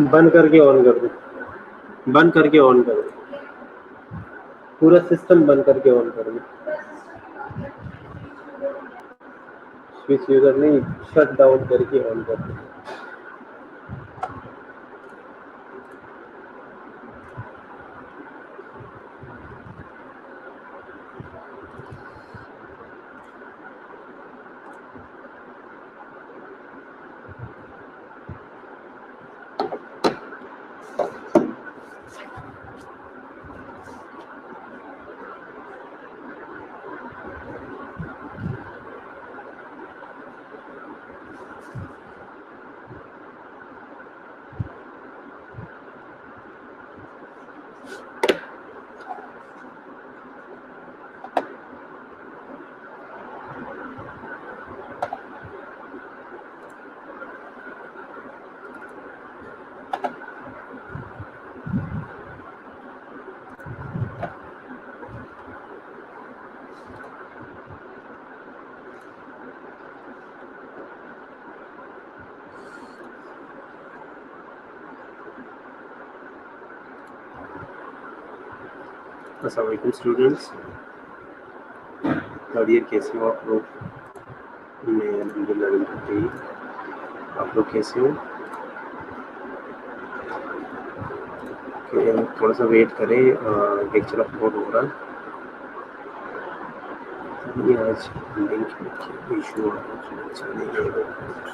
बंद करके ऑन कर दो, बंद करके ऑन कर दो, पूरा सिस्टम बंद करके ऑन कर दो। स्विच यूजर नहीं, शट डाउन करके ऑन कर दो। अस्सलाम वालेकुम स्टूडेंट्स, ईयर कैसे हो आप लोग? मैं अल्हम्दुलिल्लाह बिल्कुल ठीक। आप लोग कैसे हो? थोड़ा सा वेट करें, लेक्चर अपलोड हो रहा है। ये आज लिंक में इशू आ रहा है।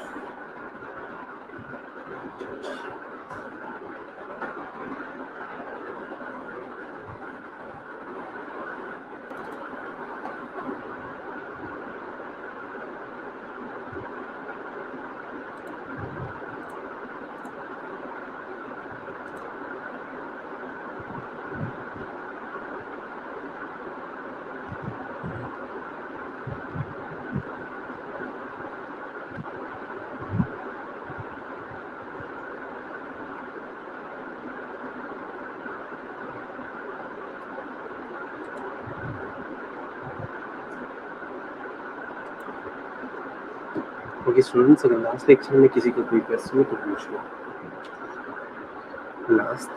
ओके स्टूडेंट्स, अगर लास्ट लेक्चर में किसी का कोई क्वेश्चन हो तो पूछ लो।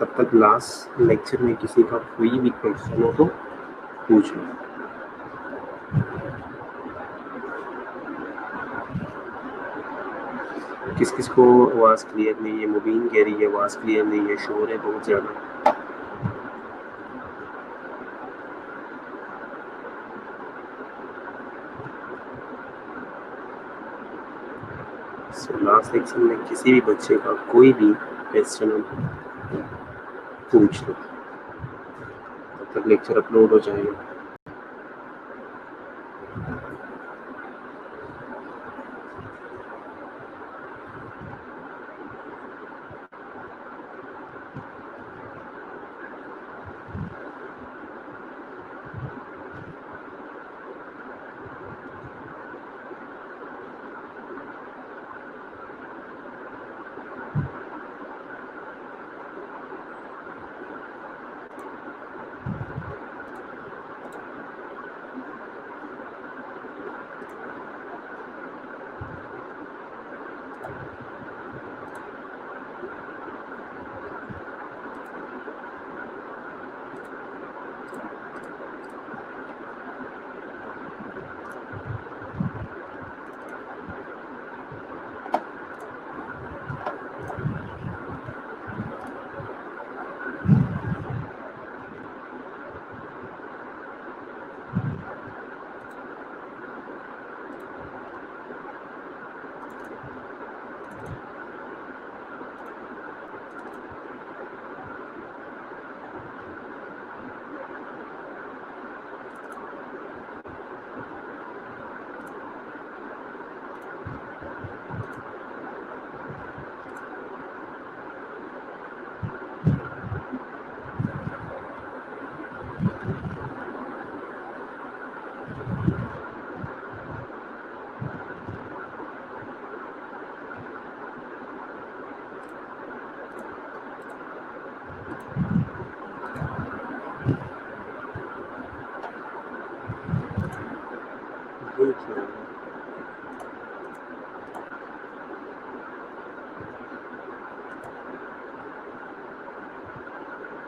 तब तक लास्ट लेक्चर में किसी का कोई भी क्वेश्चन हो तो पूछ लो। किस किस को आवाज़ क्लियर नहीं है? मुबीन कह रही है आवाज़ क्लियर नहीं है, शोर है बहुत ज़्यादा। लास्ट लेक्चर में किसी भी बच्चे का कोई भी क्वेश्चन हो पूछ लो, तब तक लेक्चर अपलोड हो जाएगा।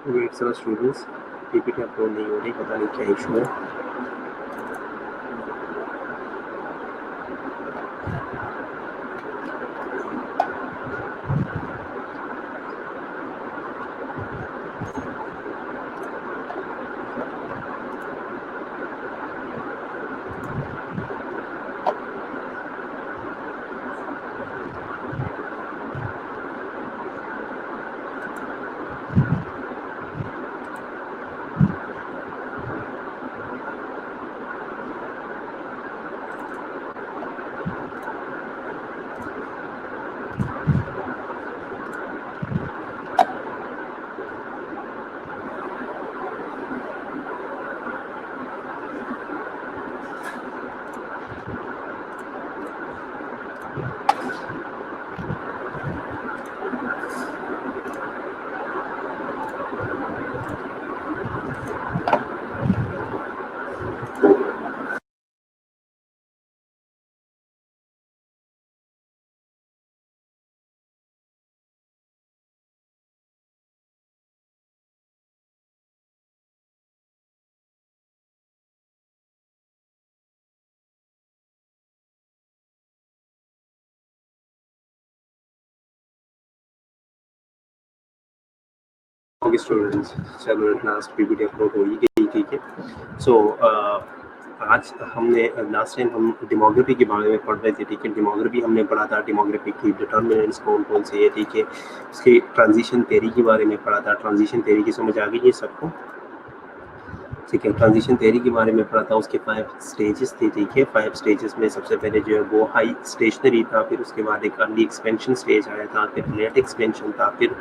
Wait sir students, PPT upload नहीं हो रही, पता नहीं क्या इशू है। ओके स्टूडेंट्स, चलो एट लास्ट पीपीटी अपलोड हो ही गई, ठीक है। सो आज हमने लास्ट टाइम हम डेमोग्राफी के बारे में पढ़ रहे थे, ठीक है। डेमोग्राफी हमने पढ़ा था, डेमोग्राफी की डिटर्मिनेंट्स कौन कौन से है, ठीक है। उसके ट्रांजिशन थ्योरी के बारे में पढ़ा था। ट्रांजिशन थ्योरी की समझ आ गई है सबको, ठीक है। ट्रांजिशन थ्योरी के बारे में पढ़ा था, उसके 5 स्टेजेस थे, ठीक है। 5 स्टेजेस में सबसे पहले जो है वो हाई स्टेशनरी था, फिर उसके बाद एक अर्ली एक्सपेंशन स्टेज आया था, फिर लेट एक्सपेंशन था, फिर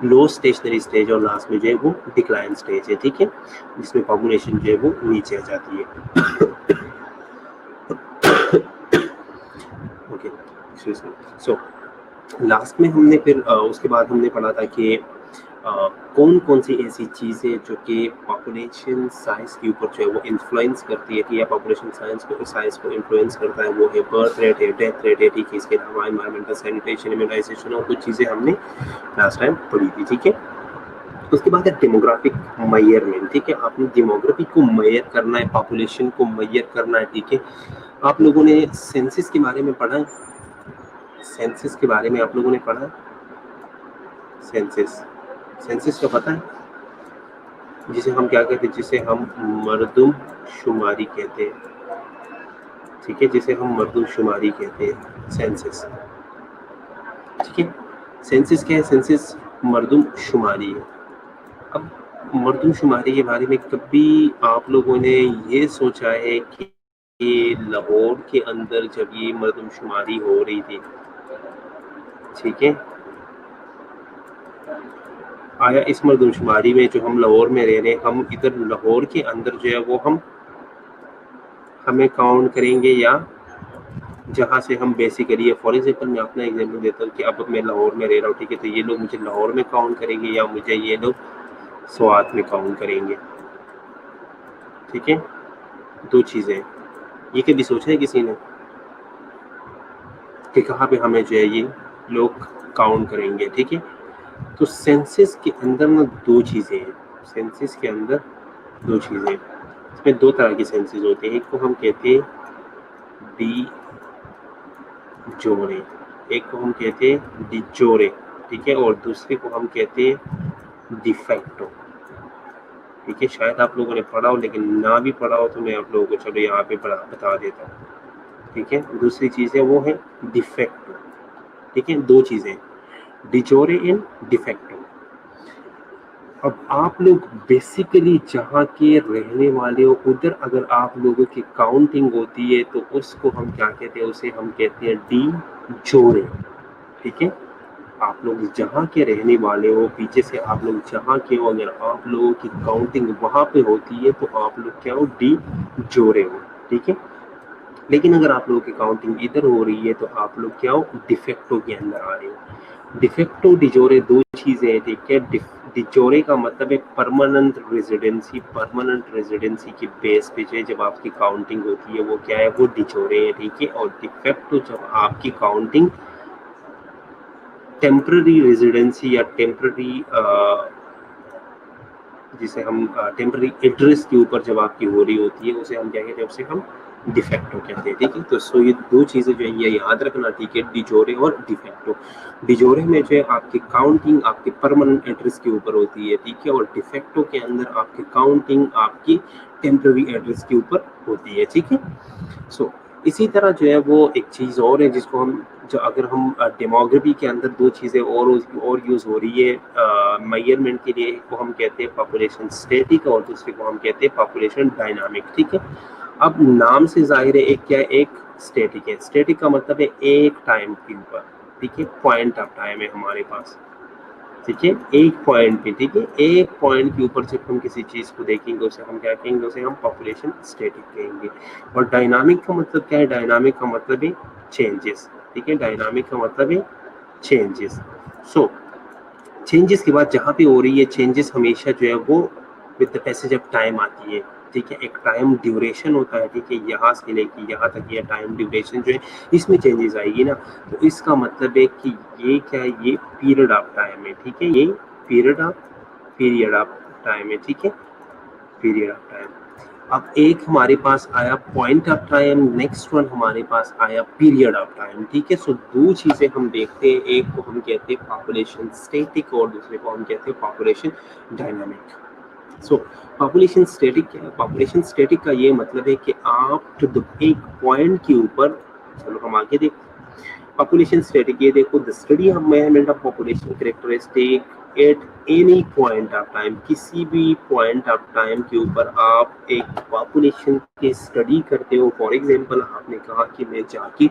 लो स्टेशनरी स्टेज और लास्ट में जो है वो डिक्लाइन स्टेज है, ठीक है, जिसमें पॉपुलेशन जो है वो नीचे आ जाती है। ओके, सो लास्ट में हमने फिर उसके बाद हमने पढ़ा था कि कौन कौन सी ऐसी चीज़ें जो कि पॉपुलेशन साइज के ऊपर जो है वो इन्फ्लुएंस करती है, कि या पॉपुलेशन साइज को इन्फ्लुएंस करता है, वो है बर्थ रेट है, डेथ रेट है, ठीक है। इसके अलावा इन्वायरमेंटल सैनिटेशन, इम्यूनाइजेशन और कुछ चीज़ें हमने लास्ट टाइम पढ़ी थी, ठीक है। उसके बाद है डेमोग्राफिक मेजरमेंट, ठीक है। आपने डेमोग्राफी को मेजर करना है, पॉपुलेशन को मेजर करना है, ठीक है। आप लोगों ने सेंसस के बारे में पढ़ा है? सेंसस के बारे में आप लोगों ने पढ़ा है? सेंसस, सेंसस का पता है? जिसे हम क्या कहते हैं, जिसे हम मर्दमशुमारी कहते हैं, ठीक है, जिसे हम मर्दमशुमारी कहते हैं, सेंसस, ठीक है। सेंसस क्या है? सेंसस मर्दमशुमारी है। अब मर्दमशुमारी के बारे में कभी आप लोगों ने ये सोचा है कि लाहौर के अंदर जब ये मर्दमशुमारी हो रही थी, ठीक है, आया इस मर्दमशुमारी में जो हम लाहौर में रह रहे हैं, हम इधर लाहौर के अंदर जो है वो हमें काउंट करेंगे, या जहाँ से हम बेसिकली, फॉर एग्जाम्पल मैं अपना एग्जाम्पल देता हूँ कि अब मैं लाहौर में रह रहा हूँ, ठीक है, तो ये लोग मुझे लाहौर में काउंट करेंगे या मुझे ये लोग स्वात में काउंट करेंगे, ठीक है। दो चीज़ें, ये कभी सोचा है किसी ने कि कहाँ पे हमें जो है ये लोग काउंट करेंगे, ठीक है। तो सेंसस के अंदर ना दो चीज़ें हैं, सेंसस के अंदर दो चीज़ें, इसमें दो तरह के सेंसस होते हैं। एक को हम कहते हैं डी जोरे, एक को हम कहते हैं डिजोरे, ठीक है, और दूसरे को हम कहते हैं डिफेक्टो, ठीक है। शायद आप लोगों ने पढ़ा हो, लेकिन ना भी पढ़ा हो तो मैं आप लोगों को चलो यहाँ पे बता देता हूँ, ठीक है। दूसरी चीज़ है वो है डिफेक्टो, ठीक है। दो चीज़ें, डिजोरे एंड डिफेक्टो। अब आप लोग बेसिकली जहाँ के रहने वाले हो, उधर अगर आप लोगों की काउंटिंग होती है तो उसको हम क्या कहते हैं, उसे हम कहते हैं डी जोरे, ठीक है। आप लोग जहाँ के रहने वाले हो, पीछे से आप लोग जहाँ के हो, अगर आप लोगों की काउंटिंग वहाँ पे होती है तो आप लोग क्या हो, डी जोरे हो, ठीक है। लेकिन अगर आप लोगों की काउंटिंग इधर हो रही है तो आप लोग क्या हो, डिफेक्टो के अंदर आ रहे हो। डिफेक्टो डिजोरे दो चीजें हैं, ठीक है। डिजोरे का मतलब है परमानेंट रेजिडेंसी, परमानेंट रेजिडेंसी की बेस पे जो जब आपकी काउंटिंग होती है वो क्या है, वो डिजोरे है, ठीक है। और डिफेक्टो जब आपकी काउंटिंग टेम्पररी रेजिडेंसी या टेम्पररी जिसे हम टेम्पररी एड्रेस के ऊपर जब आपकी हो रही होती है उसे हम क्या कहते हैं, उसे हम डिफेक्टो कहते हैं, ठीक है। तो सो ये दो चीज़ें जो है ये याद रखना, ठीक है, डिजोरे और डिफेक्टो। डिजोरे में जो है आपकी काउंटिंग आपके परमानेंट एड्रेस के ऊपर होती है, ठीक है, और डिफेक्टो के अंदर आपकी काउंटिंग आपकी टेम्पररी एड्रेस के ऊपर होती है, ठीक है। सो इसी तरह जो है वो एक चीज़ और है जिसको हम, जो अगर हम डेमोग्राफी के अंदर दो चीज़ें और यूज़ हो रही है मेजरमेंट के लिए, को हम कहते हैं पॉपुलेशन स्टैटिक और दूसरे को हम कहते हैं पॉपुलेशन डायनामिक, ठीक है। अब नाम से जाहिर है एक क्या है, एक स्टैटिक है। स्टैटिक का मतलब है एक टाइम के ऊपर, ठीक है, पॉइंट ऑफ टाइम है हमारे पास, ठीक है, एक पॉइंट पे, ठीक है, एक पॉइंट के ऊपर जब हम किसी चीज़ को देखेंगे उसे हम क्या कहेंगे, उसे हम पॉपुलेशन स्टैटिक कहेंगे। और डायनामिक का मतलब क्या है, डायनामिक का मतलब है चेंजेस, ठीक है, डायनामिक का मतलब है चेंजेस। सो चेंजेस की बात जहाँ पे हो रही है, चेंजेस हमेशा जो है वो with the passage of time आती है, ठीक है, एक टाइम ड्यूरेशन होता है, ठीक है, यहाँ से लेके यहाँ तक ये टाइम ड्यूरेशन जो है इसमें चेंजेस आएगी ना, तो इसका मतलब है कि ये क्या है, ये पीरियड ऑफ टाइम है, ठीक है, ये पीरियड ऑफ टाइम है, ठीक है, पीरियड ऑफ टाइम। अब एक हमारे पास आया point of time, next one हमारे पास आया पीरियड ऑफ टाइम, ठीक है। सो दो चीजें हम देखते हैं, एक को हम कहते हैं पॉपुलेशन स्टैटिक और दूसरे को हम कहते हैं पॉपुलेशन डायनामिक। सो पॉपुलेशन स्टैटिक क्या है, पॉपुलेशन स्टैटिक का ये मतलब है कि आप एक पॉइंट के ऊपर, चलो हम आगे देखते हैं। पॉपुलेशन स्टैटिक ये देखो, the study of measurement of population characteristic at any point of time, किसी भी पॉइंट ऑफ टाइम के ऊपर आप एक पॉपुलेशन की स्टडी करते हो। फॉर एग्जांपल आपने कहा कि मैं जाके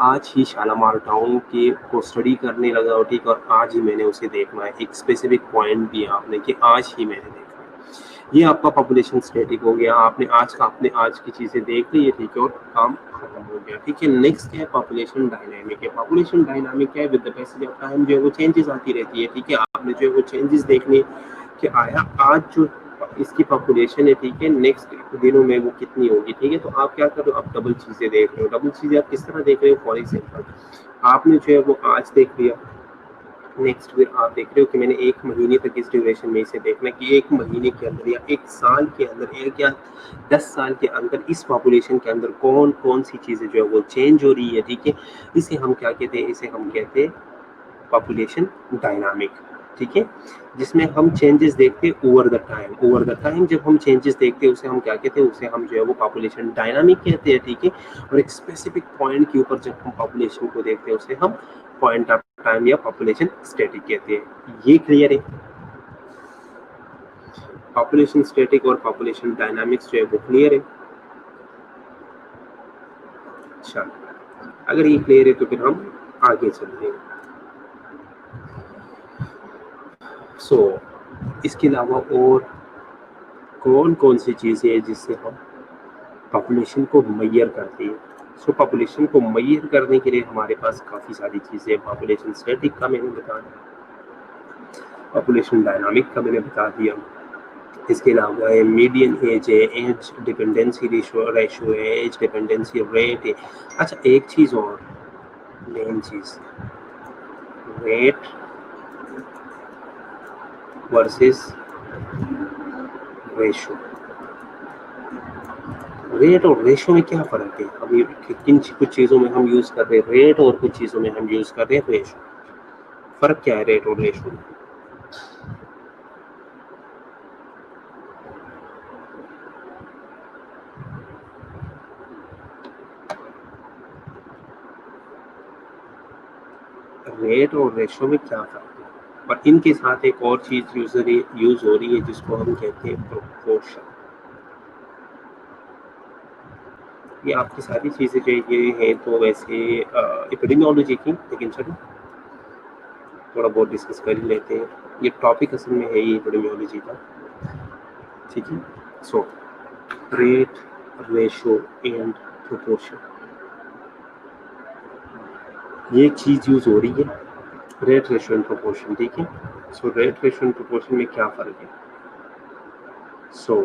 आज ही शालामार टाउन के को स्टडी करने लगा हूँ, ठीक, और आज ही मैंने उसे देखना है, एक स्पेसिफिक पॉइंट दिया आपने कि आज ही मैंने देखना है, ये आपका पॉपुलेशन स्टैटिक हो गया। आपने आज की चीज़ें देख ली है, ठीक है, और काम खत्म हो गया, ठीक है। नेक्स्ट क्या है, पॉपुलेशन डायनामिक है। पॉपुलेशन डायनामिक क्या है, with the passage of time जो है वो चेंजेस आती रहती है, ठीक है। आपने जो है वो चेंजेस देखने कि आया आज जो इसकी पॉपुलेशन है, ठीक है, नेक्स्ट दिनों में वो कितनी होगी, ठीक है। तो आप क्या कर रहे हो, आप डबल चीज़ें देख रहे हो। डबल चीज़ें आप किस तरह देख रहे हो, फॉर एग्जाम्पल आपने जो है वो आज देख लिया, नेक्स्ट फिर आप देख रहे हो कि मैंने एक महीने तक इस ड्यूरेशन में इसे देखना कि एक महीने के अंदर या एक साल के अंदर, एक या 10 साल के अंदर इस पॉपुलेशन के अंदर कौन कौन सी चीज़ें जो है वो चेंज हो रही है, ठीक है। इसे हम क्या कहते हैं, इसे हम कहते हैं पॉपुलेशन डायनामिक, ठीक है, जिसमें हम चेंजेस देखते हैं ओवर द टाइम जब हम चेंजेस देखते हैं उसे हम क्या कहते हैं, उसे हम जो है वो पॉपुलेशन डायनामिक कहते हैं, ठीक है। और एक स्पेसिफिक पॉइंट के ऊपर जब हम पॉपुलेशन को देखते हैं उसे हम पॉइंट ऑफ टाइम या पॉपुलेशन स्टैटिक कहते हैं। ये क्लियर है, पॉपुलेशन स्टैटिक और पॉपुलेशन डायनामिक्स जो है वो क्लियर है। अच्छा, अगर ये क्लियर है तो फिर हम आगे चलते हैं। सो इसके अलावा और कौन कौन सी चीज़ें हैं जिससे हम पॉपुलेशन को मेजर करते हैं। सो पॉपुलेशन को मेजर करने के लिए हमारे पास काफ़ी सारी चीज़ें हैं। पॉपुलेशन स्टैटिक का मैंने बता दिया, पॉपुलेशन डायनामिक का मैंने बता दिया, इसके अलावा मीडियन एज है, एज डिपेंडेंसी रेशो है, एज डिपेंडेंसी रेट है। अच्छा, एक चीज़ और मेन चीज़, रेट वर्सेस रेशो। रेट और रेशो में क्या फ़र्क है, अभी किन कुछ चीज़ों में हम यूज़ कर रहे हैं रेट और कुछ चीज़ों में हम यूज़ कर रहे हैं रेशो। फ़र्क क्या है रेट और रेशो में? रेट और रेशो में क्या फ़र्क है? और इनके साथ एक और चीज़ यूज़ हो रही है जिसको हम कहते हैं प्रोपोर्शन। ये आपकी सारी चीज़ें जो ये हैं तो वैसे एपिडेमियोलॉजी की, लेकिन चलो थोड़ा बहुत डिस्कस कर ही लेते हैं। ये टॉपिक असल में है ही एपिडेमियोलॉजी का, ठीक है। So rate, ratio and proportion, ये एक चीज़ यूज़ हो रही है, रेट, रेशो एंड प्रोपोर्शन, ठीक है। So rate, ratio and proportion में क्या फ़र्क है? सो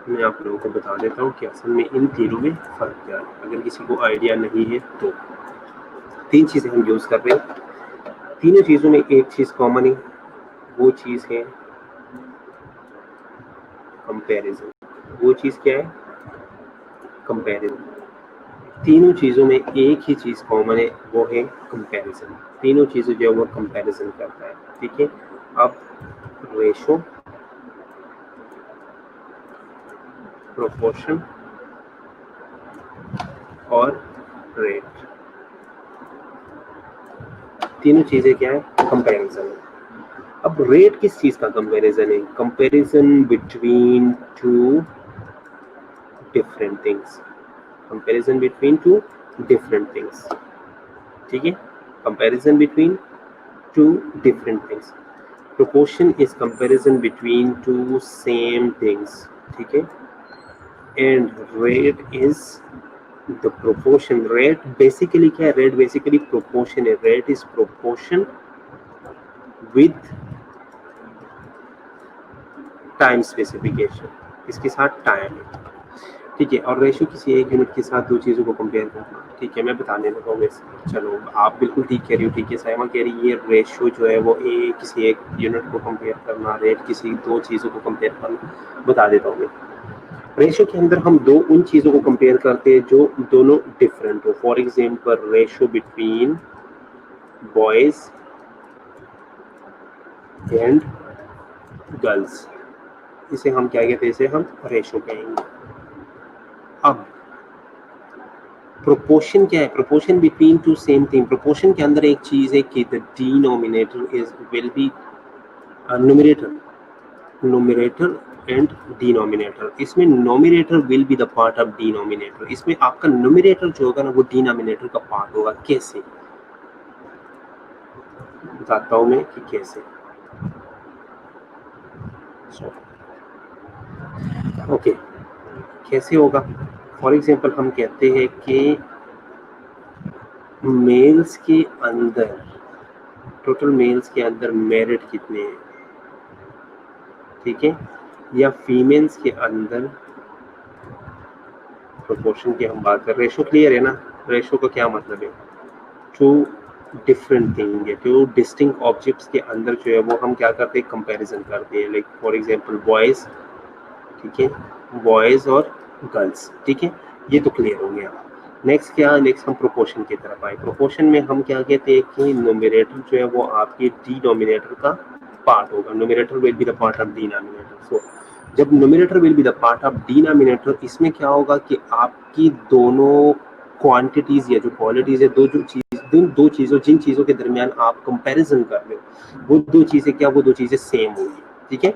मैं आप लोगों को बता देता हूँ कि असल में इन तीनों में फ़र्क क्या है, अगर किसी को आइडिया नहीं है तो। तीन चीज़ें हम यूज़ कर रहे हैं, तीनों चीज़ों में एक चीज़ कॉमन है, वो चीज़ है कंपैरिजन। वो चीज़ क्या है? कंपैरिजन। तीनों चीज़ों में एक ही चीज़ कॉमन है, वो है कंपैरिजन। तीनों चीज़ें जो है वो कंपैरिजन करता है, ठीक है। अब रेशो, प्रोपोर्शन और रेट, तीनों चीज़ें क्या है? कंपैरिजन है। अब रेट किस चीज़ का कंपैरिजन है? Comparison between two different things. Comparison between two different things, ठीक है। Comparison between two different things. Proportion is comparison between two same things, ठीक है। And rate is the proportion. Rate basically क्या है? Rate basically proportion है। Rate is proportion with time specification, इसके साथ time है, ठीक है। और रेशो किसी एक यूनिट के साथ दो चीज़ों को कंपेयर करना, ठीक है। मैं बताने लगा हूँ वैसे, चलो आप बिल्कुल ठीक कह रही हो, ठीक है। साइमा कह रही है रेशो जो है वो किसी एक यूनिट को कंपेयर करना, रेट किसी दो चीज़ों को कंपेयर करना। बता देता हूँ मैं, रेशो के अंदर हम दो उन चीज़ों को कंपेयर करते हैं जो दोनों डिफरेंट हो। For example ratio between boys and girls, इसे हम क्या कहते हैं? इसे हम रेशो कहेंगे। अब प्रोपोर्शन क्या है? Proportion between two same thing. Proportion के अंदर एक चीज है कि the denominator is will be numerator and denominator. इसमें nominator will be the part of denominator. इसमें आपका न्यूमरेटर जो होगा ना वो डिनोमिनेटर का पार्ट होगा। कैसे? बताता हूं मैं कि कैसे। ओके, कैसे होगा? फॉर एग्जाम्पल हम कहते हैं कि मेल्स के अंदर, टोटल मेल्स के अंदर मेरिट कितने हैं, ठीक है। या फीमेल्स के अंदर, प्रोपोर्शन की हम बात कर, रेशो क्लियर है ना? रेशो का क्या मतलब है? टू डिफरेंट थिंग है, टू डिस्टिंक्ट ऑब्जेक्ट्स के अंदर जो है वो हम क्या करते हैं? कंपैरिजन करते हैं। लाइक फॉर एग्जांपल बॉयज, ठीक है, बॉयज और गर्ल्स, ठीक है। ये तो क्लियर हो गया। नेक्स्ट क्या? नेक्स्ट हम प्रोपोर्शन की तरफ आए। प्रोपोर्शन में हम क्या कहते हैं कि न्यूमरेटर जो है वो आपके डिनोमिनेटर का पार्ट होगा। Numerator will be the part of denominator. So जब numerator will be the part of denominator, इसमें क्या होगा कि आपकी दोनों क्वांटिटीज या जो क्वालिटीज है, दो चीजों जिन चीजों के दरमियान आप कंपैरिजन कर रहे हो, वो दो चीजें क्या? वो दो चीजें सेम होंगी, ठीक है।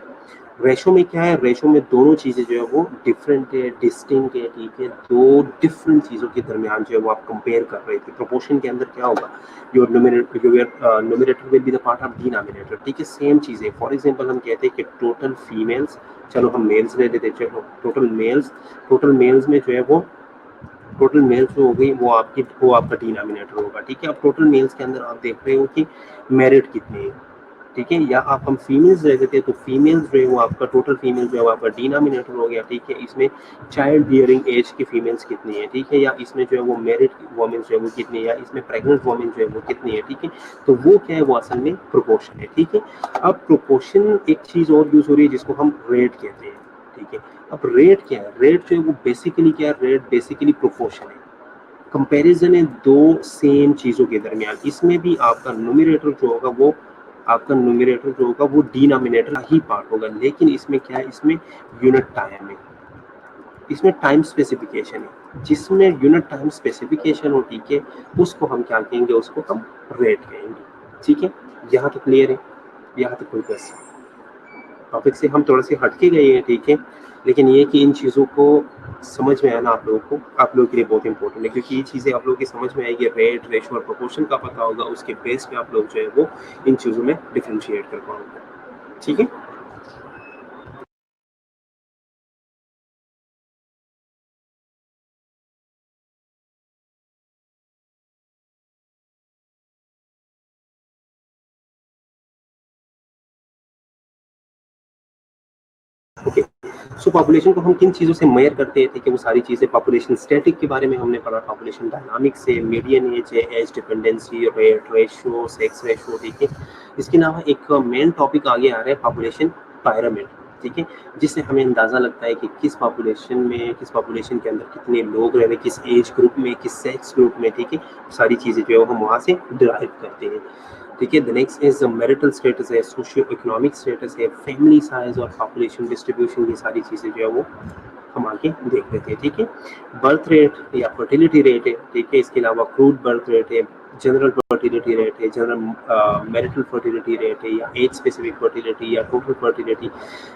रेशो में क्या है? रेशो में दोनों चीजें जो है वो डिफरेंट है, डिस्टिंक्ट है, ठीक है। दो डिफरेंट चीजों के दरमियान जो है वो आप कंपेयर कर रहे थे। प्रोपोर्शन के अंदर क्या होगा? Your numerator will be the part of denominator, ठीक है। सेम चीजें, फॉर एग्जांपल हम कहते हैं कि टोटल फीमेल्स, चलो हम मेल्स ले लेते हैं, चलो टोटल मेल्स में जो है वो टोटल मेल्स जो हो गई वो आपका डिनोमिनेटर होगा, ठीक है। अब टोटल मेल्स के अंदर आप देख रहे हो कि मेरिट कितने हैं, ठीक है। या आप हम फीमेल्स ले लेते हैं तो फीमेल्स जो है वो आपका टोटल फीमेल जो है वो आपका डिनोमिनेटर हो गया, ठीक है। इसमें चाइल्ड बियरिंग एज की फीमेल्स कितनी है, ठीक है। या इसमें जो है वो मैरिड वोमेन जो है वो कितनी है, या इसमें प्रेग्नेंट वोमेन जो है वो कितनी है, ठीक है। तो वो क्या है? वो असल में प्रोपोर्शन है, ठीक है। अब प्रोपोर्शन एक चीज और यूज हो रही है जिसको हम रेट कहते हैं, ठीक है। अब रेट क्या है? रेट जो है वो बेसिकली क्या है? रेट बेसिकली प्रोपोर्शन है, कंपैरिजन है दो सेम चीजों के दरमियान। इसमें भी आपका न्यूमरेटर जो होगा वो डिनोमिनेटर का ही पार्ट होगा, लेकिन इसमें क्या है? इसमें यूनिट टाइम है, इसमें टाइम स्पेसिफिकेशन है। जिसमें यूनिट टाइम स्पेसिफिकेशन हो, ठीक है, उसको हम क्या कहेंगे? उसको हम रेट कहेंगे, ठीक है। यहाँ तो क्लियर है? यहाँ तो कोई क्वेश्चन? टॉपिक से हम थोड़े से हटके गए हैं, ठीक है, लेकिन ये कि इन चीज़ों को समझ में आना आप लोगों के लिए बहुत इंपॉर्टेंट है, क्योंकि ये चीज़ें आप लोगों की समझ में आएगी। रेट, रेशो और प्रोपोर्शन का पता होगा, उसके बेस पे आप लोग जो है वो इन चीज़ों में डिफ्रेंशिएट कर पाओगे, ठीक है। ओके, सो पॉपुलेशन को हम किन चीज़ों से मेजर करते थे कि वो सारी चीज़ें, पॉपुलेशन स्टैटिक के बारे में हमने पढ़ा, पॉपुलेशन डायनामिक से, मीडियन एज है, age dependency, rate, ratio, sex ratio, ठीक है। इसके अलावा एक मेन टॉपिक आगे आ रहा है, पॉपुलेशन पायरामिड। ठीक है, जिससे हमें अंदाज़ा लगता है कि किस पॉपुलेशन के अंदर कितने लोग रह रहे हैं, किस एज ग्रुप में, किस सेक्स ग्रुप में, ठीक है, सारी चीज़ें जो है हम वहाँ से डिराइव करते हैं। ठीक है, the next is marital status है, सोशियो इकोनॉमिक स्टेटस है, फैमिली साइज और पॉपुलेशन डिस्ट्रीब्यूशन, ये सारी चीज़ें जो है वो हम आगे देख लेते हैं। ठीक है, बर्थ रेट या फर्टिलिटी रेट है, ठीक है, इसके अलावा क्रूड बर्थ रेट है, जनरल फर्टिलिटी रेट है, जनरल मैरिटल फर्टिलिटी रेट है, या एज स्पेसिफिक फर्टिलिटी या टोटल फर्टिलिटी।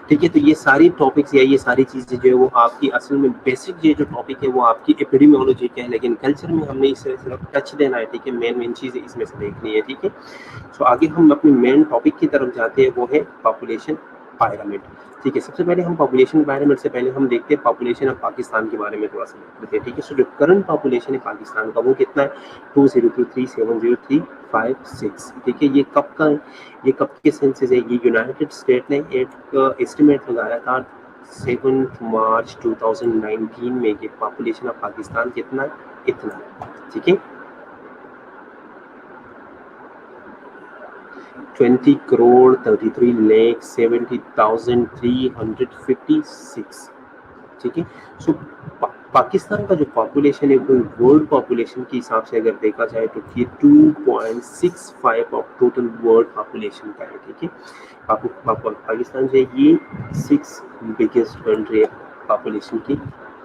ठीक है, तो ये सारी टॉपिक्स या ये सारी चीज़ें जो है वो आपकी असल में बेसिक ये जो टॉपिक है वो आपकी एपिडेमियोलॉजी के है, लेकिन कल्चर में हमने इसे सिर्फ टच देना है। ठीक है, मेन चीज़ें इसमें से देखनी है। ठीक है, सो आगे हम अपने मेन टॉपिक की तरफ जाते हैं, वो है पॉपुलेशन पायरामिड। ठीक है, सबसे पहले हम पॉपुलेशन पायरामिड से पहले हम देखते हैं पॉपुलेशन ऑफ पाकिस्तान के बारे में थोड़ा सा देखते हैं। ठीक है, सो जो करंट पॉपुलेशन है पाकिस्तान का वो कितना है, 20237035 ठीक है, ये कब का है, ये कब के सेंसस है, ये यूनाइटेड स्टेट ने एक एस्टिमेट लगाया था 7 मार्च 2019 में कि पॉपुलेशन ऑफ पाकिस्तान कितना है, इतना है। ठीक है, 20,33,70,356। ठीक है, सो पाकिस्तान का जो पॉपुलेशन है वो वर्ल्ड पॉपुलेशन के हिसाब से अगर देखा जाए तो ये 2.65 ऑफ टोटल वर्ल्ड पॉपुलेशन का है। ठीक है, पाकिस्तान जो है ये 6 बिगेस्ट कंट्री है पॉपुलेशन की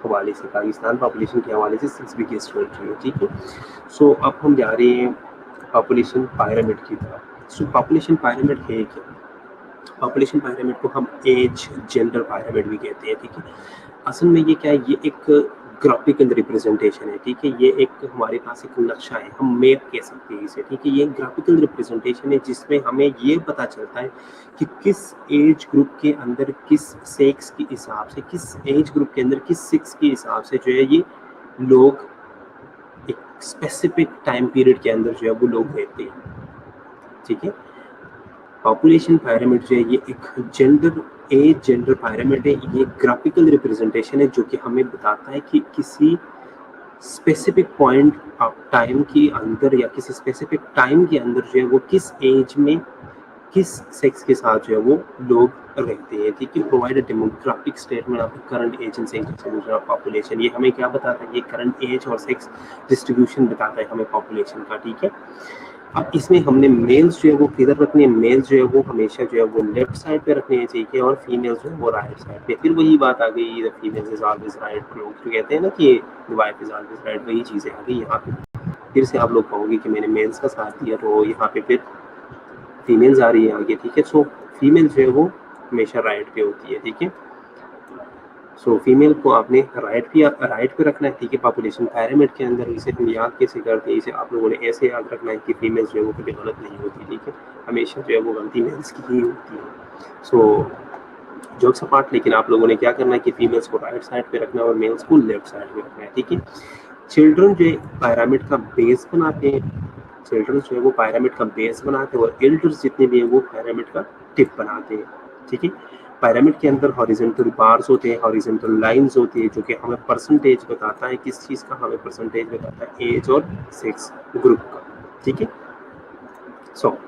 हवाले से, पाकिस्तान पॉपुलेशन के हवाले से 6 बिगेस्ट कंट्री है। ठीक है, सो अब हम जा रहे हैं पॉपुलेशन पायरामिड की तरफ। सो पॉपुलेशन पायरामिड है क्या, पॉपुलेशन पायरामिड को हम एज जेंडर पायरामिड भी कहते हैं। ठीक है, असल में ये क्या है, ये एक ग्राफिकल रिप्रेजेंटेशन है। ठीक है, ये एक हमारे पास एक नक्शा है, हम मैप कह सकते हैं इसे। ठीक है, ये ग्राफिकल रिप्रेजेंटेशन है जिसमें हमें ये पता चलता है कि किस एज ग्रुप के अंदर किस सेक्स के हिसाब से, किस एज ग्रुप के अंदर किस सेक्स के हिसाब से जो है ये लोग एक स्पेसिफिक टाइम पीरियड के अंदर जो है वो लोग रहते हैं। ठीक है, पॉपुलेशन पायरामिड जो है ये एक जेंडर पायरामिड है, ये ग्राफिकल रिप्रेजेंटेशन है जो कि हमें बताता है कि किसी स्पेसिफिक पॉइंट ऑफ टाइम के अंदर या किसी स्पेसिफिक टाइम के अंदर जो है वो किस एज में किस सेक्स के साथ जो है वो लोग रहते हैं। ठीक है, provide a demographic statement of current age and sex distribution of population, ये हमें क्या बताता है, ये करंट एज और सेक्स डिस्ट्रीब्यूशन बताता है हमें पॉपुलेशन का। ठीक है, अब इसमें हमने मेल्स जो है वो किधर रखने हैं, मेल्स जो है वो हमेशा जो है वो लेफ्ट साइड पे रखने चाहिए और फीमेल्स जो है वो राइट साइड पे। फिर वही बात आ गई, फीमेल्स इज ऑलवेज राइट, लोग जो कहते हैं ना कि वाइफ इज ऑलवेज राइट, वही चीज़ें आ गई यहाँ पे। फिर से आप लोग कहोगे कि मैंने मेल्स का साथ दिया, तो यहाँ पे फिर फीमेल्स आ रही है आगे। ठीक है, सो फीमेल जो है वो हमेशा राइट पे होती है। ठीक है, सो फीमेल को आपने राइट पे रखना है। ठीक है, पॉपुलेशन पायरामिड के अंदर इसे हम याद कैसे करते हैं, इसे आप लोगों ने ऐसे याद रखना है कि फीमेल्स जो है वो कभी गलत नहीं होती। ठीक है, हमेशा जो है वो गलती मेल्स की ही होती है। सो जोक्स अपार्ट, लेकिन आप लोगों ने क्या करना है कि फीमेल्स को राइट साइड पे रखना है और मेल्स को लेफ्ट साइड पे रखना है। ठीक है, चिल्ड्रन जो है पायरामिड का बेस बनाते हैं, चिल्ड्रन जो है वो पायरामिड का बेस बनाते हैं और एल्डर्स जितने भी हैं वो पायरामिड का टिप बनाते हैं। ठीक है, पिरामिड के अंदर हॉरिजॉन्टल बार्स होते हैं, हॉरिजॉन्टल लाइंस होती है जो कि हमें परसेंटेज बताता है, किस चीज़ का हमें परसेंटेज बताता है, एज और सेक्स ग्रुप का। ठीक है, सो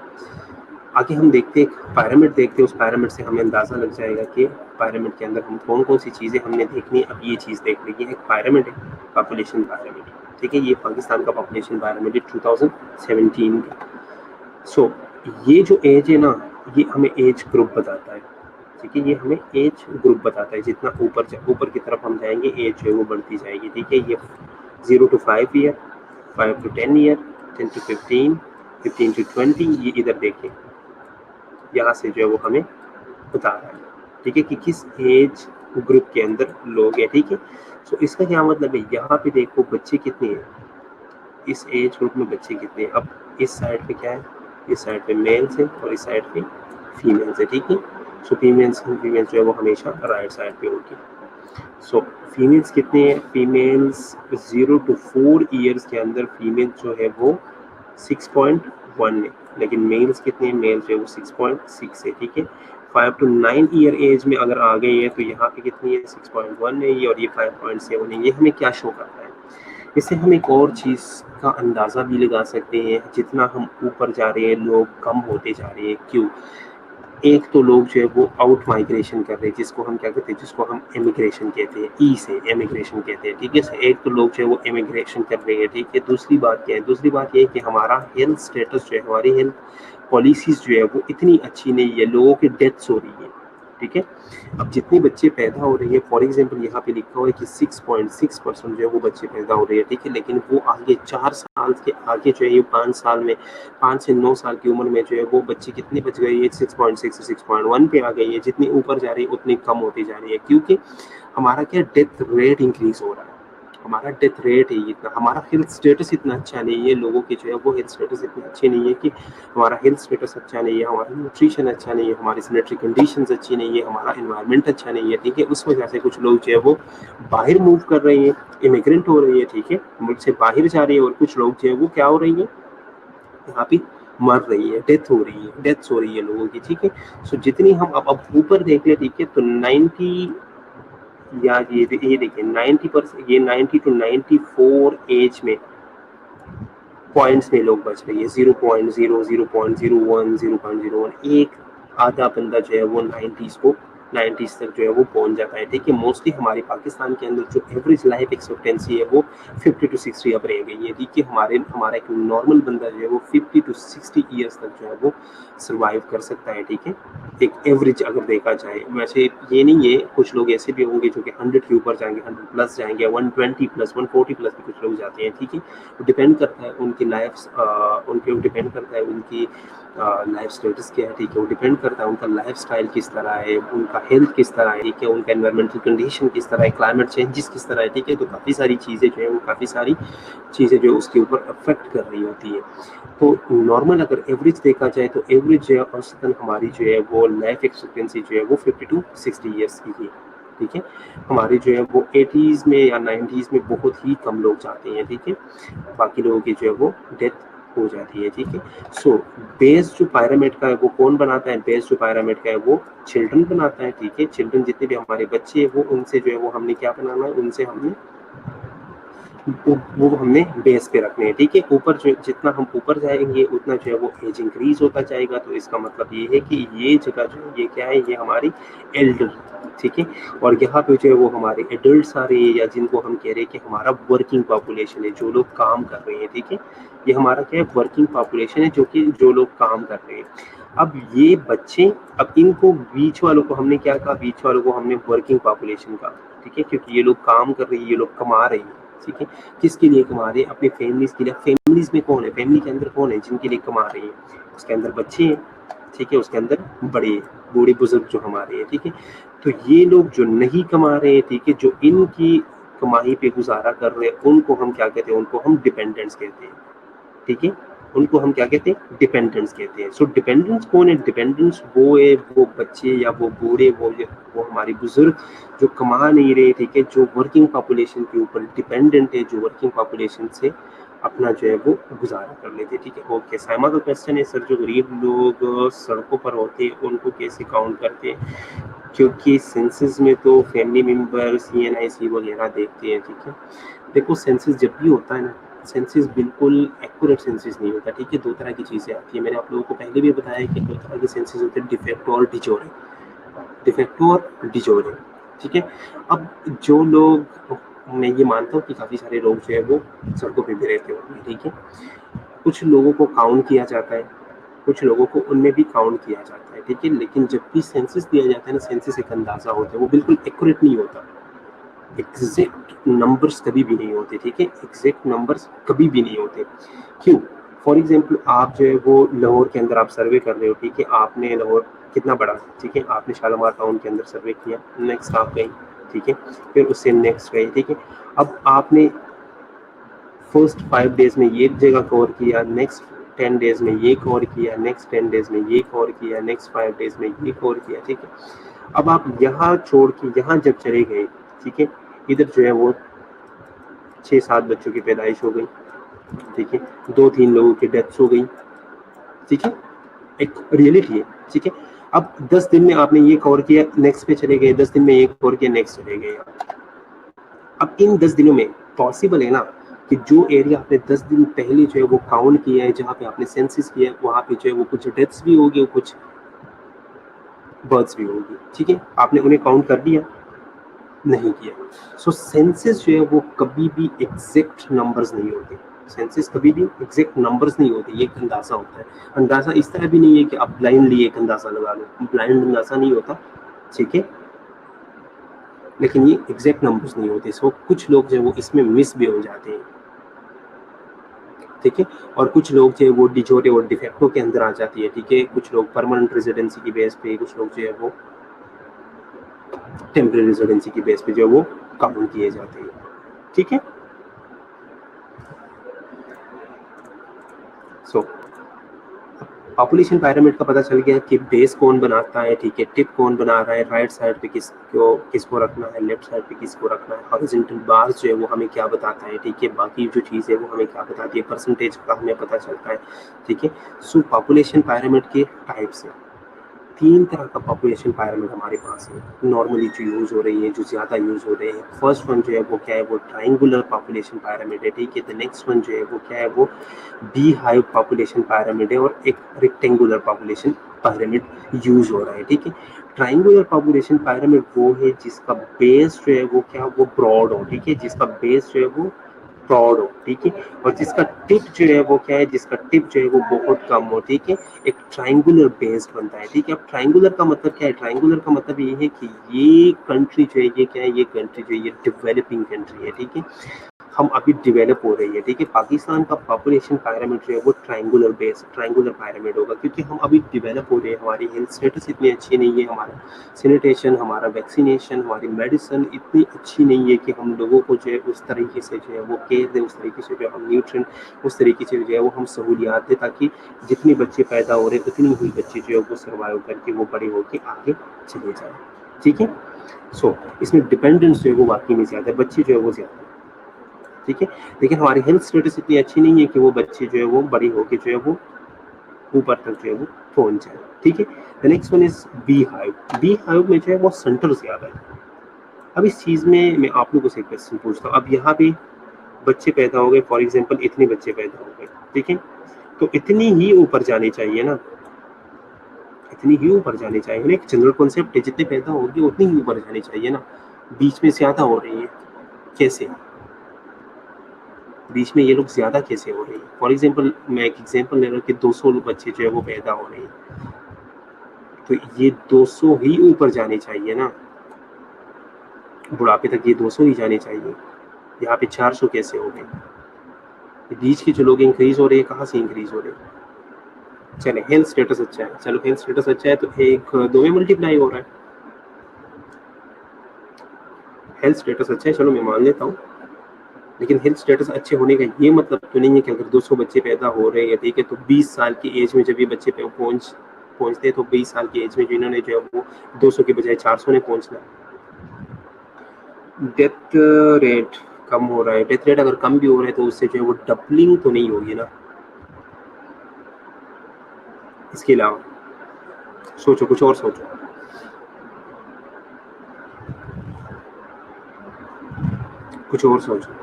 आगे हम देखते हैं पिरामिड, देखते हैं उस पिरामिड से हमें अंदाज़ा लग जाएगा कि पिरामिड के अंदर हम कौन कौन सी चीज़ें हमने देखनी है। अब ये चीज़ देख लीजिए, एक पिरामिड है, पॉपुलेशन पिरामिड। ठीक है, ये पाकिस्तान का पॉपुलेशन पिरामिड है 2017 का। सो ये जो एज है ना, ये हमें एज ग्रुप बताता है। ठीक है, ये हमें एज ग्रुप बताता है, जितना ऊपर की तरफ हम जाएंगे एज जो है वो बढ़ती जाएगी। ठीक है, ये 0 to 5 year, 5 to 10 year, 10 to 15, 15 to 20, ये इधर देखें, यहाँ से जो है वो हमें बता रहा है। ठीक है, कि किस एज ग्रुप के अंदर लोग हैं। ठीक है, सो इसका क्या मतलब है, यहाँ पे देखो बच्चे कितने हैं, इस एज ग्रुप में बच्चे कितने हैं। अब इस साइड पे क्या है, इस साइड पे मेल्स है और इस साइड पे फीमेल्स है। ठीक है, सो फीमेल्स जो है वो हमेशा राइट साइड पे होगी। सो फीमेल्स कितने हैं, फीमेल्स 0 to 4 ईयर्स के अंदर फीमेल जो है वो 6.1 है, लेकिन मेल्स कितने हैं, मेल्स जो है वो 6.6 है। ठीक है, 5 to 9 ईयर एज में अगर आ गए हैं तो यहाँ पे कितनी है, 6.1 है ये, और ये 5.7 है। ये हमें क्या शो करता है, इससे हम एक और चीज़ का अंदाज़ा भी लगा सकते हैं, जितना हम ऊपर जा रहे हैं लोग कम होते जा रहे हैं। क्यों, एक तो लोग जो है वो आउट माइग्रेशन कर रहे हैं, जिसको हम क्या कहते हैं, जिसको हम इमिग्रेशन कहते हैं, ई से इमिग्रेशन कहते हैं, ठीक है। एक तो लोग जो है वो इमिग्रेशन कर रहे हैं, ठीक है। दूसरी बात क्या है, दूसरी बात ये है कि हमारा हेल्थ स्टेटस जो है, हमारी हेल्थ पॉलिसीज जो है वो इतनी अच्छी नहीं है, लोगों की डेथ्स हो रही है, ठीक है। अब जितने बच्चे पैदा हो रहे हैं, फॉर एग्जाम्पल यहाँ पे लिखा हुआ है कि 6.6% जो है वो बच्चे पैदा हो रहे हैं, ठीक है। लेकिन वो आगे 4 साल के आगे जो है, ये 5 साल में, 5 से 9 साल की उम्र में जो है वो बच्चे कितने बच गए, ये 6.6 से 6.1 पे आ गई है। जितनी ऊपर जा रही है उतनी कम होती जा रही है, क्योंकि हमारा क्या डेथ रेट इंक्रीज हो रहा है। हमारा डेथ रेट है इतना, हमारा हेल्थ स्टेटस इतना अच्छा नहीं है, लोगों की जो है वो हेल्थ स्टेटस इतनी अच्छी नहीं है कि हमारा हेल्थ स्टेटस अच्छा नहीं है, हमारा न्यूट्रिशन अच्छा नहीं है, हमारी सैनिटरी कंडीशंस अच्छी नहीं है, हमारा एनवायरनमेंट अच्छा नहीं है, ठीक है। उस वजह से कुछ लोग जो है वो बाहर मूव कर रहे हैं, इमिग्रेंट हो रही है, ठीक है, मुल्क से बाहर जा रही है। और कुछ लोग जो है वो क्या हो रही है, यहाँ पे मर रही है, डेथ हो रही है, डेथ्स हो रही है लोगों की, ठीक है। सो जितनी हम अब ऊपर देख ले, ठीक है, तो 90 या ये देखिए 90%, ये 90 to 94 एज में पॉइंट्स में लोग बच रही है, 0.0, 0.01, 0.01, एक आधा बंदा जो है वो 90s तक जो है वो पहुंच जाता है, ठीक है। मोस्टली हमारे पाकिस्तान के अंदर जो एवरेज लाइफ एक्सपेक्टेंसी है वो 50 to 60 अब रह गई है, ठीक है। हमारा एक नॉर्मल बंदा जो है वो 50 to 60 ईयर्स तक जो है वो सर्वाइव कर सकता है, ठीक है। एक एवरेज अगर देखा जाए, वैसे ये नहीं है, कुछ लोग ऐसे भी होंगे जो कि 100 के ऊपर जाएंगे, 100 प्लस जाएंगे, 120 प्लस, 140 प्लस भी कुछ लोग जाते हैं, ठीक है। डिपेंड करता है उनकी उनके डिपेंड करता है उनकी लाइफ स्टेटस क्या है, ठीक है। वो डिपेंड करता है उनका लाइफ स्टाइल किस तरह है, उनका हेल्थ किस तरह है, ठीक है, उनका एनवायरमेंटल कंडीशन किस तरह है, क्लाइमेट चेंजेस किस तरह है, ठीक है। तो काफ़ी सारी चीज़ें जो है वो काफ़ी सारी चीज़ें जो उसके ऊपर अफेक्ट कर रही होती है। तो नॉर्मल अगर एवरेज देखा जाए तो एवरेज जो है औसतन हमारी जो है वो लाइफ एक्सपेक्टेंसी जो है वो 50 to 60 ईयर्स की है, ठीक है। हमारी जो है वो 80s में या 90s में बहुत ही कम लोग जाते हैं, ठीक है। बाकी लोगों की जो है वो डेथ हो जाती है, ठीक है। सो बेस जो पायरामिड का है वो कौन बनाता है, बेस जो पायरामिड का है वो चिल्ड्रन बनाता है, ठीक है। चिल्ड्रन जितने भी हमारे बच्चे हैं वो उनसे जो है वो हमने क्या बनाना है, उनसे हमने वो हमने बेस पे रखने हैं, ठीक है। ऊपर जो जितना हम ऊपर जाएंगे उतना जो है वो एज इंक्रीज होता जाएगा। तो इसका मतलब ये है कि ये जगह जो है ये क्या है, ये हमारी एल्डर, ठीक है। और यहाँ पे जो है वो हमारे एडल्ट आ रहे हैं, या जिनको हम कह रहे हैं कि हमारा वर्किंग पॉपुलेशन है, जो लोग काम कर रहे हैं, ठीक है। ये हमारा क्या है, वर्किंग पॉपुलेशन है, जो लोग काम कर रहे हैं। अब ये बच्चे, अब इनको बीच वालों को हमने क्या कहा, बीच वालों को हमने वर्किंग पॉपुलेशन कहा, ठीक है, क्योंकि ये लोग काम कर रही है, ये लोग कमा रही है, ठीक है। किसके लिए कमा रहे हैं, अपनी फैमिलीज के लिए। फैमिलीज में कौन है, फैमिली के अंदर कौन है जिनके लिए कमा रही है, उसके अंदर बच्चे हैं, ठीक है, उसके अंदर बड़े बूढ़े बुजुर्ग जो हमारे हैं, ठीक है। तो ये लोग जो नहीं कमा रहे हैं, ठीक है, जो इनकी कमाई पे गुजारा कर रहे हैं, उनको हम क्या कहते हैं, उनको हम डिपेंडेंट्स कहते हैं, ठीक है। उनको हम क्या कहते हैं, डिपेंडेंट्स कहते हैं। सो डिपेंडेंट्स कौन है, डिपेंडेंट्स वो है, वो बच्चे या वो बूढ़े, वो हमारे बुजुर्ग जो कमा नहीं रहे, ठीक है, जो वर्किंग पॉपुलेशन के ऊपर डिपेंडेंट है, जो वर्किंग पॉपुलेशन से अपना जो है वो गुजारा कर लेते, ठीक है। ओके, साइमा का क्वेश्चन है, सर जो गरीब लोग सड़कों पर होते हैं उनको कैसे काउंट करते हैं, क्योंकि सेंसस में तो फैमिली मेंबर, CNIC वगैरह देखते हैं, ठीक है। देखो सेंसस जब भी होता है ना, सेंसस बिल्कुल एक्यूरेट सेंसस नहीं होता, ठीक है। दो तरह की चीज़ें आती है, मैंने आप लोगों को पहले भी बताया कि दो तरह के सेंसस होते हैं, डिफेक्टो और डिजोरे, डिफेक्टो और डिजोरे, ठीक है। अब जो लोग, मैं ये मानता हूँ कि काफ़ी सारे लोग जो है वो सड़कों पे भी रहते होंगे, ठीक है। कुछ लोगों को काउंट किया जाता है, कुछ लोगों को उनमें भी काउंट किया जाता है, ठीक है। लेकिन जब भी सेंसस दिया जाता है ना, सेंसस एक अंदाज़ा होता है, वो बिल्कुल एक्यूरेट नहीं होता, एग्जैक्ट नंबर्स कभी भी नहीं होते, ठीक है। एग्जैक्ट नंबर्स कभी भी नहीं होते। क्यों, फॉर एग्जाम्पल आप जो है वो लाहौर के अंदर आप सर्वे कर रहे हो, ठीक है। आपने लाहौर कितना बड़ा, ठीक है, आपने शालीमार टाउन के अंदर सर्वे किया, नेक्स्ट आप गई, ठीक है, फिर उससे नेक्स्ट गई, ठीक है। अब आपने फर्स्ट 5 डेज में ये जगह कवर किया, नेक्स्ट 10 डेज में ये कवर किया, नेक्स्ट 10 डेज में ये कवर किया, नेक्स्ट 5 डेज में ये कवर किया, ठीक है। अब आप यहाँ छोड़ के यहाँ जब चले गए, ठीक है, इधर जो है वो 6-7 बच्चों की पैदाइश हो गई, ठीक है, 2-3 लोगों की डेथ्स हो गई, ठीक है, एक रियलिटी है, ठीक है। अब 10 दिन में आपने ये कवर किया, नेक्स्ट पे चले गए, 10 दिन में ये कवर किया, नेक्स्ट चले गए। अब इन 10 दिनों में पॉसिबल है ना कि जो एरिया आपने 10 दिन पहले जो है वो काउंट किया है, जहाँ पे आपने सेंसस किया है, वहाँ पे जो है वो कुछ डेथ्स भी हो गई, कुछ बर्ड्स भी होंगी, ठीक है। आपने उन्हें काउंट कर दिया? नहीं किया। सो सेंसेस जो है वो कभी भी एग्जैक्ट नंबर्स नहीं होते, सेंसेस कभी भी एग्जैक्ट नंबर्स नहीं होते, ये एक अंदाजा होता है। अंदाजा इस तरह भी नहीं है कि आप ब्लाइंडली एक अंदाजा लगा लो, ब्लाइंड अंदाजा नहीं होता, ठीक है, लेकिन ये एग्जैक्ट नंबर्स नहीं होते। सो कुछ लोग जो है वो इसमें मिस भी हो जाते हैं, ठीक है, और कुछ लोग जो है वो डिजोरे और डिफेक्टो के अंदर आ जाती है, ठीक है। कुछ लोग परमानेंट रेजिडेंसी की बेस पे, कुछ लोग जो है वो टेम्परेरी रेजिडेंसी की बेस पे जो है वो काउंट किए जाते हैं, ठीक है। सो पॉपुलेशन पिरामिड का पता चल गया कि बेस कौन बनाता है, ठीक है, टिप कौन बना रहा है, राइट साइड पे किसको रखना है, लेफ्ट साइड पे किसको रखना है, हॉरिजॉन्टल बार्स जो है वो हमें क्या बताता है, ठीक है, बाकी जो चीज़ है वो हमें क्या बताती है, परसेंटेज का हमें पता चलता है, ठीक है। सो पॉपुलेशन पिरामिड के टाइप्स हैं, 3 तरह का पॉपुलेशन पिरामिड हमारे पास है नॉर्मली जो यूज़ हो रही है, जो ज़्यादा यूज़ हो रहे हैं। फर्स्ट वन जो है वो क्या है, वो ट्रायंगुलर पॉपुलेशन पिरामिड है, ठीक है। द नेक्स्ट वन जो है वो क्या है, वो बी हाइव पॉपुलेशन पिरामिड है, और एक रेक्टेंगुलर पॉपुलेशन पिरामिड यूज़ हो रहा है, ठीक है। ट्रायंगुलर पॉपुलेशन पिरामिड वो है जिसका बेस जो है वो क्या, वो ब्रॉड हो, ठीक है, जिसका बेस जो है वो ब्रॉड हो, ठीक है, और जिसका टिप जो है वो क्या है, जिसका टिप जो है वो बहुत कम हो, ठीक है, एक ट्रायंगुलर बेस्ड बनता है, ठीक है। अब ट्रायंगुलर का मतलब क्या है, ट्रायंगुलर का मतलब ये है कि ये कंट्री जो है ये क्या है, ये कंट्री जो है ये डेवलपिंग कंट्री है, ठीक है, हम अभी डेवलप हो रही है, ठीक है। पाकिस्तान का पॉपुलेशन पिरामिड जो है वो ट्रायंगुलर बेस, ट्रायंगुलर पिरामिड होगा, क्योंकि हम अभी डेवलप हो रहे हैं, हमारी हेल्थ स्टेटस इतनी अच्छी नहीं है, हमारा सैनिटेशन, हमारा वैक्सीनेशन, हमारी मेडिसिन इतनी अच्छी नहीं है कि हम लोगों को जो है उस तरीके से जो है वो केयर दें, उस तरीके से जो हम न्यूट्रिएंट उस तरीके से जो है वो हम सहूलियात दें, ताकि जितने बच्चे पैदा हो रहे हैं उतनी ही बच्चे जो है वो सर्वाइव करके वो बड़े होकर आगे चले जाए, ठीक है। सो इसमें डिपेंडेंस जो है वो वाकई में ज़्यादा है, बच्चे जो है वो ज़्यादा है, ठीक है, लेकिन हमारी हेल्थ स्टेटस इतनी अच्छी नहीं है कि वो बच्चे जो है वो बड़ी होके जो है वो ऊपर तक जो है वो पहुंच जाए, ठीक है। The next one is bee hive. Bee hive में जो है वो सेंटर ज़्यादा है। अब इस चीज़ में मैं आप लोगों से एक क्वेश्चन पूछता हूँ, अब यहाँ पे बच्चे पैदा हो गए, फॉर एग्जाम्पल इतने बच्चे पैदा हो गए, ठीक है, तो इतनी ही ऊपर जानी चाहिए ना, इतनी ही ऊपर जानी चाहिए ना, एक जनरल कॉन्सेप्ट है, जितने पैदा होंगे उतनी ही ऊपर जानी चाहिए ना, बीच में ज़्यादा हो रही है, कैसे बीच में ये लोग ज़्यादा कैसे हो रहे हैं। फॉर एग्जाम्पल मैं एक एग्जाम्पल ले रहा हूँ कि 200 बच्चे जो है वो पैदा हो रहे हैं, तो ये 200 ही ऊपर जाने चाहिए ना, बुढ़ापे तक ये 200 ही जाने चाहिए, यहाँ पे 400 कैसे हो गए। बीच के जो लोग इंक्रीज हो रहे हैं कहाँ से इंक्रीज हो रहे हैं। चले हेल्थ स्टेटस अच्छा है, चलो हेल्थ स्टेटस अच्छा है तो एक दो में मल्टीप्लाई हो रहा है, हेल्थ स्टेटस अच्छा है चलो मैं मान लेता हूँ, लेकिन हेल्थ स्टेटस अच्छे होने का ये मतलब तो नहीं है कि अगर 200 बच्चे पैदा हो रहे हैं, ठीक है, तो 20 साल की एज में जब ये बच्चे पहुंचते हैं, तो 20 साल की एज में जिन्होंने जो है वो 200 के बजाय 400 ने पहुंचना। डेथ रेट कम हो रहा है, डेथ रेट अगर कम भी हो रहा है तो उससे जो है वो डबलिंग तो नहीं होगी ना। इसके अलावा सोचो, कुछ और सोचो, कुछ और सोचो।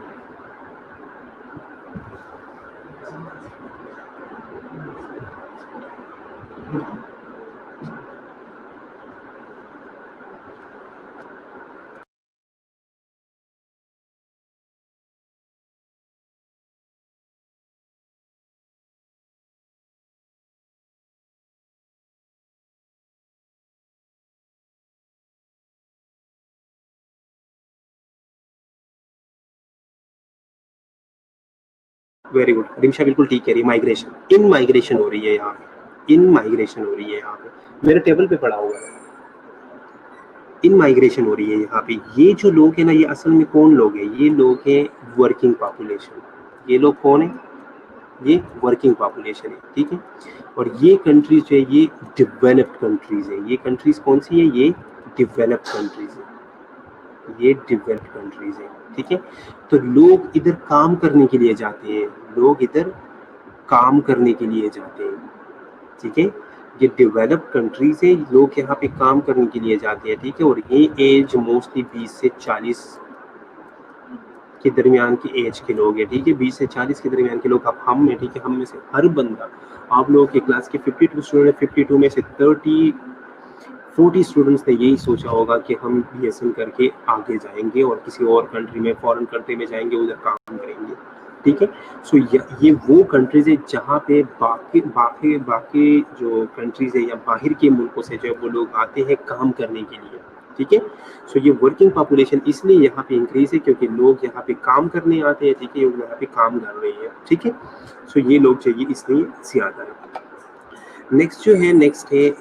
वेरी गुड रिमशा, बिल्कुल ठीक कह रही है, माइग्रेशन, इन माइग्रेशन हो रही है यहाँ पे, इन माइग्रेशन हो रही है यहाँ पे, मेरे टेबल पे पड़ा हुआ है, इन माइग्रेशन हो रही है यहाँ पे। ये जो लोग हैं ना, ये असल में कौन लोग हैं, ये लोग हैं वर्किंग पॉपुलेशन, ये लोग कौन है, ये वर्किंग पॉपुलेशन है, ठीक है। और ये कंट्रीज जो है ये डेवलप्ड कंट्रीज है, ये कंट्रीज कौन सी है, ये डेवलप्ड कंट्रीज है, ये डेवलप्ड कंट्रीज है, ठीक है। तो लोग इधर काम करने के लिए जाते हैं, लोग इधर काम करने के लिए जाते हैं, ठीक है, ये डेवलप्ड कंट्रीज है, लोग यहाँ पे काम करने के लिए जाते हैं, ठीक है। और ये एज मोस्टली 20 से 40 के दरमियान की एज के लोग हैं, ठीक है, 20 से 40 के दरमियान के लोग। अब हम में, ठीक है, हम में से हर बंदा, आप लोगों के क्लास के 52 स्टूडेंट, 52 में से 40 स्टूडेंट्स ने यही सोचा होगा कि हम बीएसएन करके आगे जाएंगे और किसी और कंट्री में, फॉरेन कंट्री में जाएंगे, उधर काम करेंगे। ठीक है, सो ये वो कंट्रीज है जहाँ पे बाकी बाकी बाकी जो कंट्रीज है या बाहर के मुल्कों से जो वो लोग आते हैं काम करने के लिए। ठीक है, सो ये वर्किंग पॉपुलेशन इसलिए यहाँ पे इंक्रीज है क्योंकि लोग यहाँ पे काम करने आते हैं। ठीक है, यहाँ पे काम कर रहे हैं। ठीक है, सो ये लोग चाहिए इसलिए ज्यादा है। नेक्स्ट है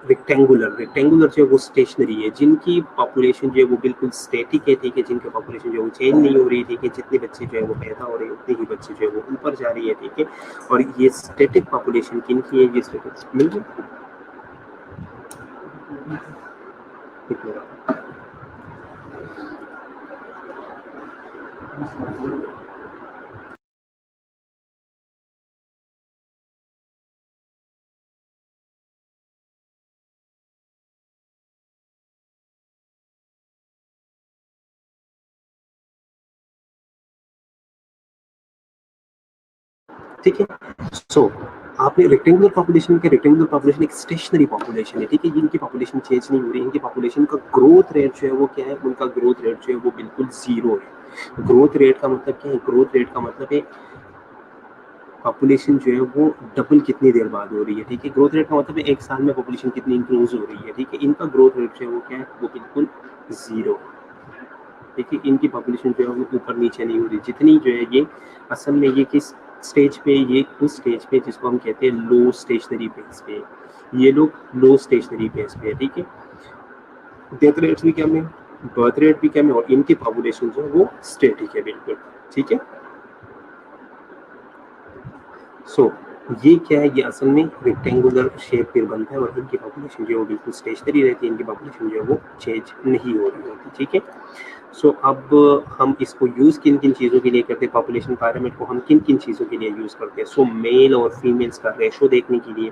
रेक्टेंगुलर जो है वो स्टेशनरी है, जिनकी पॉपुलेशन जो है वो बिल्कुल स्टैटिक है। ठीक है, जिनकी पॉपुलेशन जो है वो चेंज नहीं हो रही। ठीक है, जितने बच्चे जो है वो पैदा हो रहे हैं उतने ही बच्चे जो है वो ऊपर जा रही है। ठीक है, और ये स्टैटिक पॉपुलेशन किनकी है, ये स्टैटिक मिल गई। ठीक है, सो आपने रेक्टेंगुलर पॉपुलेशन एक स्टेशनरी पॉपुलेशन है। ठीक है, इनकी पॉपुलेशन चेंज नहीं हो रही, इनकी पॉपुलेशन का ग्रोथ रेट जो है वो क्या है, उनका ग्रोथ रेट जो है वो बिल्कुल जीरो है। ग्रोथ रेट का मतलब क्या है, ग्रोथ रेट का मतलब है पॉपुलेशन जो है वो डबल कितनी देर बाद हो रही है। ठीक है, ग्रोथ रेट का मतलब है एक साल में पॉपुलेशन कितनी इंक्रीज हो रही है। ठीक है, इनका ग्रोथ रेट जो है वो क्या है, वो बिल्कुल जीरो। ठीक है, इनकी पॉपुलेशन जो है वो ऊपर नीचे नहीं हो रही। जितनी जो है ये असल में ये किस स्टेज पे, ये उस स्टेज पे जिसको हम कहते हैं लो स्टेशनरी पेस पे, ये लोग लो स्टेशनरी पेस पे है। ठीक है, डेथ रेट्स भी कम है, बर्थ रेट भी कम है, और इनकी पॉपुलेशन जो है वो स्टेटिक है बिल्कुल। ठीक है, सो ये क्या है, ये असल में रेक्टेंगुलर शेप फिर बनता है और इनकी पॉपुलेशन जो है वो बिल्कुल स्टेशनरी रहती है, इनकी पॉपुलेशन जो है वो चेंज नहीं हो रही होती। ठीक है, सो अब हम इसको यूज़ किन किन चीज़ों के लिए करते हैं, पॉपुलेशन पैरामीटर को हम किन किन चीज़ों के लिए यूज़ करते हैं। सो मेल और फीमेल्स का रेशो देखने के लिए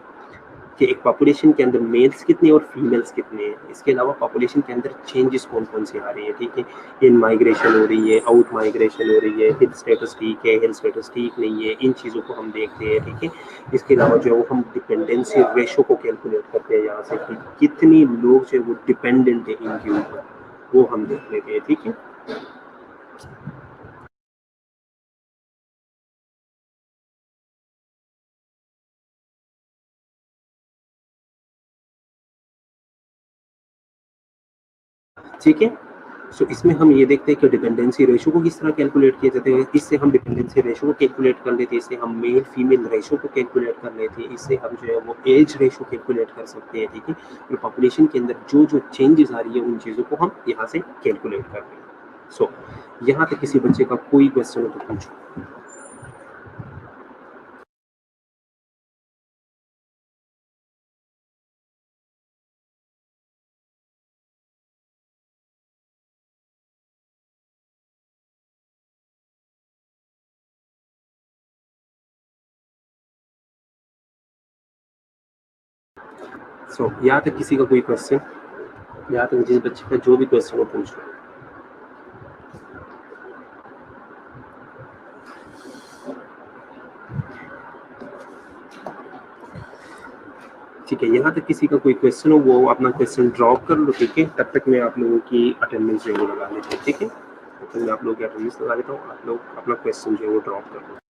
कि एक पॉपुलेशन के अंदर मेल्स कितने और फीमेल्स कितने हैं। इसके अलावा पॉपुलेशन के अंदर चेंजेस कौन कौन से आ रही है। ठीक है, इन माइग्रेशन हो रही है, आउट माइग्रेशन हो रही है, हिल स्टेटस ठीक है, हिल स्टेटस ठीक नहीं है, इन चीज़ों को हम देखते हैं। ठीक है, इसके अलावा जो है वो हम डिपेंडेंसी रेशो को कैलकुलेट करते हैं, यहाँ से कि कितने लोग जो है वो डिपेंडेंट है इनके ऊपर, वो हम देख लेते हैं। ठीक है, ठीक है, सो इसमें हम ये देखते हैं कि डिपेंडेंसी रेशो को किस तरह कैलकुलेट किया जाता है। इससे हम डिपेंडेंसी रेशो को कैलकुलेट कर लेते हैं, इससे हम मेल फीमेल रेशो को कैलकुलेट कर लेते हैं, इससे हम जो है वो एज रेशो कैलकुलेट कर सकते हैं। ठीक है, और पॉपुलेशन के अंदर जो जो चेंजेस आ रही है उन चीज़ों को हम यहाँ से कैलकुलेट कर रहे हैं। सो यहाँ तक किसी बच्चे का कोई क्वेश्चन हो तो पूछो। सो यहाँ तक किसी का कोई क्वेश्चन, यहाँ तक जिस बच्चे का जो भी क्वेश्चन हो पूछ लो। ठीक है, यहाँ तक किसी का कोई क्वेश्चन हो वो अपना क्वेश्चन ड्रॉप कर लो। ठीक है, तब तक मैं आप लोगों की अटेंडेंस जो है वो लगा लेता हूँ। ठीक है, तब तक मैं आप लोगों की अटेंडेंस लगा लेता हूँ, आप लोग अपना क्वेश्चन जो है वो ड्रॉप कर लो।